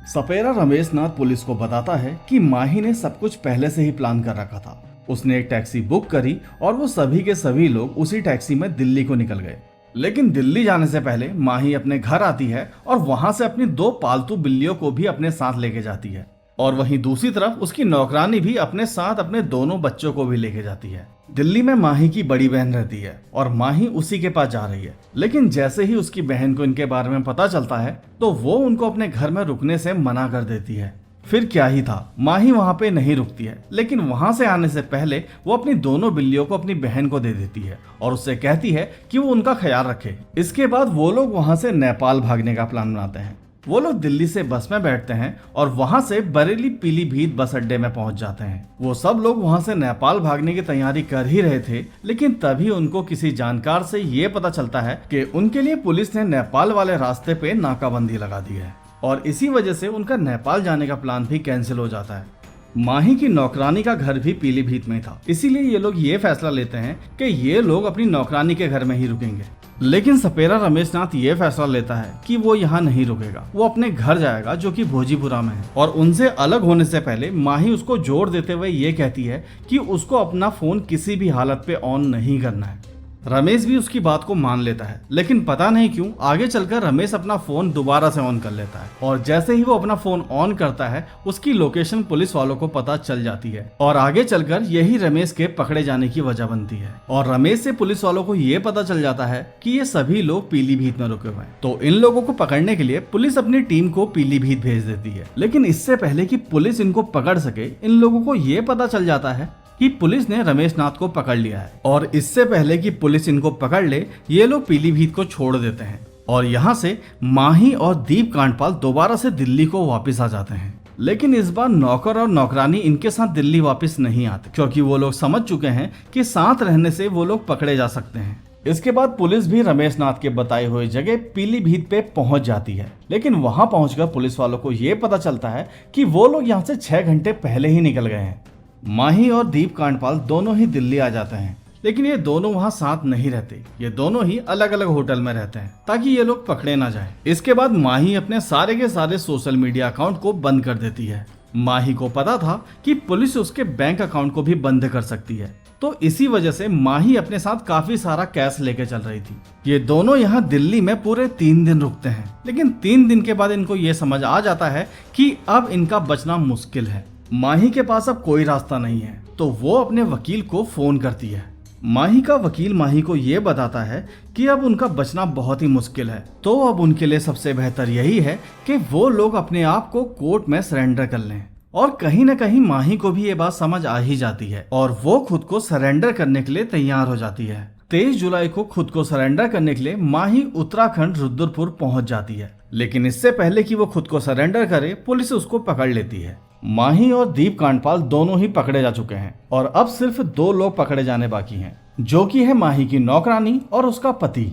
सपेरा रमेश नाथ police को बताता है कि माही ने सब कुछ पहले से ही प्लान कर रखा था। उसने एक टैक्सी बुक करी और वो सभी के सभी लोग उसी टैक्सी में दिल्ली को निकल गए। लेकिन दिल्ली जाने से पहले माही अपने घर आती है और वहां से अपनी 2 पालतू बिल्लियों को भी अपने साथ लेके जाती है। और वहीं दूसरी तरफ उसकी नौकरानी भी अपने साथ अपने दोनों बच्चों को भी लेके जाती है। दिल्ली में माही की बड़ी बहन रहती है और माही उसी के पास जा रही है। लेकिन जैसे ही उसकी बहन को इनके बारे में पता चलता है तो वो उनको अपने घर में रुकने से मना कर देती है। फिर क्या ही था, माही वहां पे नहीं रुकती है, लेकिन वहां से आने से पहले वो अपनी दोनों बिल्लियों को अपनी बहन को दे देती है और उससे कहती है कि वो उनका ख्याल रखे। इसके बाद वो लोग वहां से नेपाल भागने का प्लान बनाते हैं। वो लोग दिल्ली से बस में बैठते हैं और वहां से बरेली पीलीभीत बस अड्डे में पहुंच जाते हैं। वो सब लोग वहां से नेपाल भागने की तैयारी कर ही रहे थे, लेकिन तभी उनको किसी जानकार से ये पता चलता है कि उनके लिए पुलिस ने नेपाल वाले रास्ते पे नाकाबंदी लगा दी है और इसी वजह से उनका नेपाल जाने का प्लान भी कैंसिल हो जाता है। माही की नौकरानी का घर भी पीलीभीत में था, इसीलिए ये लोग ये फैसला लेते हैं कि ये लोग अपनी नौकरानी के घर में ही रुकेंगे। लेकिन सपेरा रमेश नाथ ये फैसला लेता है कि वो यहाँ नहीं रुकेगा, वो अपने घर जाएगा जो कि भोजीपुरा में है। और उनसे अलग होने से पहले माही उसको जोर देते हुए ये कहती है कि उसको अपना फोन किसी भी हालत पे ऑन नहीं करना है। रमेश भी उसकी बात को मान लेता है, लेकिन पता नहीं क्यों आगे चलकर रमेश अपना फोन दोबारा से ऑन कर लेता है और जैसे ही वो अपना फोन ऑन करता है उसकी लोकेशन पुलिस वालों को पता चल जाती है और आगे चलकर यही रमेश के पकड़े जाने की वजह बनती है। और रमेश से पुलिस वालों को ये पता चल जाता है कि ये सभी लोग पीलीभीत में रुके हुए हैं, तो इन लोगों को पकड़ने के लिए पुलिस अपनी टीम को पीलीभीत भेज देती है। लेकिन इससे पहले कि पुलिस इनको पकड़ सके, इन लोगों को ये पता चल जाता है कि पुलिस ने रमेश नाथ को पकड़ लिया है। और इससे पहले कि पुलिस इनको पकड़ ले, ये लोग पीलीभीत को छोड़ देते हैं और यहाँ से माही और दीप कांडपाल दोबारा से दिल्ली को वापस आ जाते हैं। लेकिन इस बार नौकर और नौकरानी इनके साथ दिल्ली वापस नहीं आते, क्योंकि वो लोग समझ चुके हैं कि साथ रहने से वो लोग पकड़े जा सकते हैं। इसके बाद पुलिस भी रमेश नाथ के बताए हुए जगह पीलीभीत पे पहुंच जाती है, लेकिन वहां पहुंचकर पुलिस वालों को ये पता चलता है कि वो लोग यहाँ से 6 घंटे पहले ही निकल गए हैं। माही और दीप कांडपाल दोनों ही दिल्ली आ जाते हैं, लेकिन ये दोनों वहाँ साथ नहीं रहते। ये दोनों ही अलग अलग होटल में रहते हैं ताकि ये लोग पकड़े ना जाएं। इसके बाद माही अपने सारे के सारे सोशल मीडिया अकाउंट को बंद कर देती है। माही को पता था कि पुलिस उसके बैंक अकाउंट को भी बंद कर सकती है, तो इसी वजह से माही अपने साथ काफी सारा कैश लेके चल रही थी। ये दोनों यहाँ दिल्ली में पूरे 3 दिन रुकते हैं, लेकिन 3 दिन के बाद इनको ये समझ आ जाता है कि अब इनका बचना मुश्किल है। माही के पास अब कोई रास्ता नहीं है, तो वो अपने वकील को फोन करती है। माही का वकील माही को ये बताता है कि अब उनका बचना बहुत ही मुश्किल है, तो अब उनके लिए सबसे बेहतर यही है कि वो लोग अपने आप को कोर्ट में सरेंडर कर लें। और कहीं न कहीं माही को भी ये बात समझ आ ही जाती है और वो खुद को सरेंडर करने के लिए तैयार हो जाती है। 23 जुलाई को खुद को सरेंडर करने के लिए माही उत्तराखंड रुद्रपुर पहुंच जाती है, लेकिन इससे पहले कि वो खुद को सरेंडर करे, पुलिस उसको पकड़ लेती है। माही और दीप कांडपाल दोनों ही पकड़े जा चुके हैं और अब सिर्फ 2 लोग पकड़े जाने बाकी हैं, जो कि है माही की नौकरानी और उसका पति।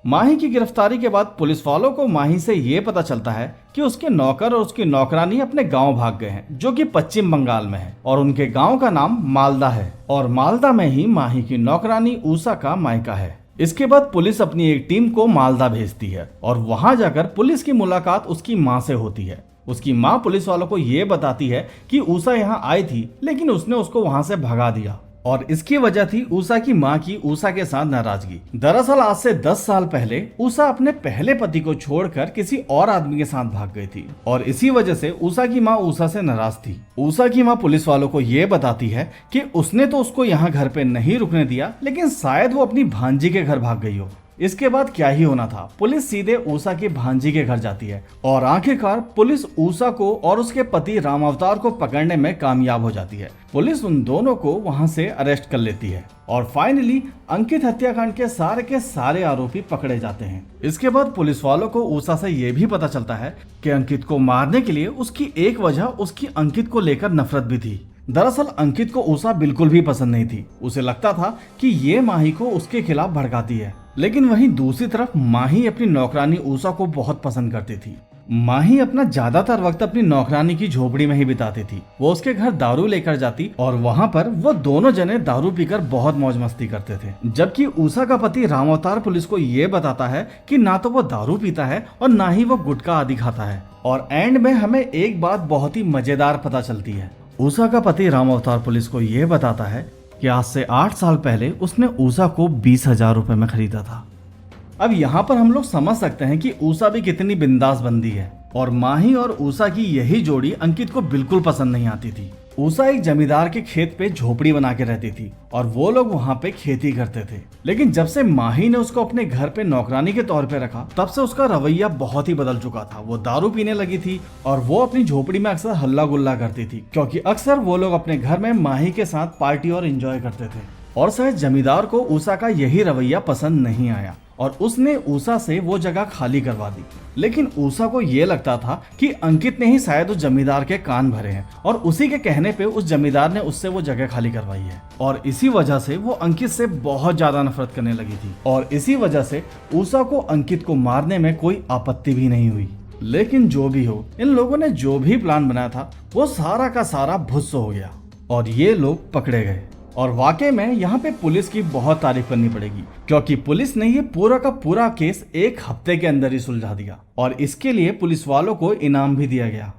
माही की गिरफ्तारी के बाद पुलिस वालों को माही से ये पता चलता है कि उसके नौकर और उसकी नौकरानी अपने गांव भाग गए हैं, जो कि पश्चिम बंगाल में है और उनके गांव का नाम मालदा है और मालदा में ही माही की नौकरानी उषा का मायका है। इसके बाद पुलिस अपनी एक टीम को मालदा भेजती है और वहां जाकर पुलिस की मुलाकात उसकी माँ से होती है। उसकी माँ पुलिस वालों को ये बताती है कि उषा यहाँ आई थी, लेकिन उसने उसको वहां से भगा दिया और इसकी वजह थी उषा की माँ की उषा के साथ नाराजगी। दरअसल आज से 10 साल पहले उषा अपने पहले पति को छोड़कर किसी और आदमी के साथ भाग गई थी और इसी वजह से उषा की माँ उषा से नाराज थी। उषा की माँ पुलिस वालों को ये बताती है कि उसने तो उसको यहाँ घर पे नहीं रुकने दिया, लेकिन शायद वो अपनी भांजी के घर भाग गई हो। इसके बाद क्या ही होना था, पुलिस सीधे उषा की भांजी के घर जाती है और आखिरकार पुलिस उषा को और उसके पति राम अवतार को पकड़ने में कामयाब हो जाती है। पुलिस उन दोनों को वहां से अरेस्ट कर लेती है और फाइनली अंकित हत्याकांड के सारे आरोपी पकड़े जाते हैं। इसके बाद पुलिस वालों को उषा से ये भी पता चलता है कि अंकित को मारने के लिए उसकी एक वजह उसकी अंकित को लेकर नफरत भी थी। दरअसल अंकित को उषा बिल्कुल भी पसंद नहीं थी। उसे लगता था कि ये माही को उसके खिलाफ भड़काती है, लेकिन वहीं दूसरी तरफ माही अपनी नौकरानी उषा को बहुत पसंद करती थी। माही अपना ज्यादातर वक्त अपनी नौकरानी की झोपड़ी में ही बिताती थी। वो उसके घर दारू लेकर जाती और वहाँ पर वो दोनों जने दारू पीकर बहुत मौज मस्ती करते थे। जबकि उषा का पति राम अवतार पुलिस को ये बताता है कि ना तो वो दारू पीता है और ना ही वो गुटखा आदि खाता है। और एंड में हमें एक बात बहुत ही मजेदार पता चलती है। उषा का पति राम अवतार पुलिस को ये बताता है कि आज से 8 साल पहले उसने उषा को 20,000 रुपए में खरीदा था। अब यहाँ पर हम लोग समझ सकते हैं कि उषा भी कितनी बिंदास बंदी है और माही और उषा की यही जोड़ी अंकित को बिल्कुल पसंद नहीं आती थी। उषा एक जमींदार के खेत पे झोपड़ी बना के रहती थी और वो लोग वहाँ पे खेती करते थे। लेकिन जब से माही ने उसको अपने घर पे नौकरानी के तौर पे रखा तब से उसका रवैया बहुत ही बदल चुका था। वो दारू पीने लगी थी और वो अपनी झोपड़ी में अक्सर हल्ला गुल्ला करती थी, क्योंकि अक्सर वो लोग अपने घर में माही के साथ पार्टी और एंजॉय करते थे। और शायद जमींदार को उषा का यही रवैया पसंद नहीं आया और उसने उषा से वो जगह खाली करवा दी। लेकिन उषा को ये लगता था कि अंकित ने ही शायद उस जमींदार के कान भरे हैं और उसी के कहने पे उस जमींदार ने उससे वो जगह खाली करवाई है। और इसी वजह से वो अंकित से बहुत ज्यादा नफरत करने लगी थी और इसी वजह से उषा को अंकित को मारने में कोई आपत्ति भी नहीं हुई। लेकिन जो भी हो, इन लोगों ने जो भी प्लान बनाया था वो सारा का सारा भुस्स हो गया और ये लोग पकड़े गए। और वाकई में यहाँ पे पुलिस की बहुत तारीफ करनी पड़ेगी, क्योंकि पुलिस ने ये पूरा का पूरा केस 1 हफ्ते के अंदर ही सुलझा दिया और इसके लिए पुलिस वालों को इनाम भी दिया गया।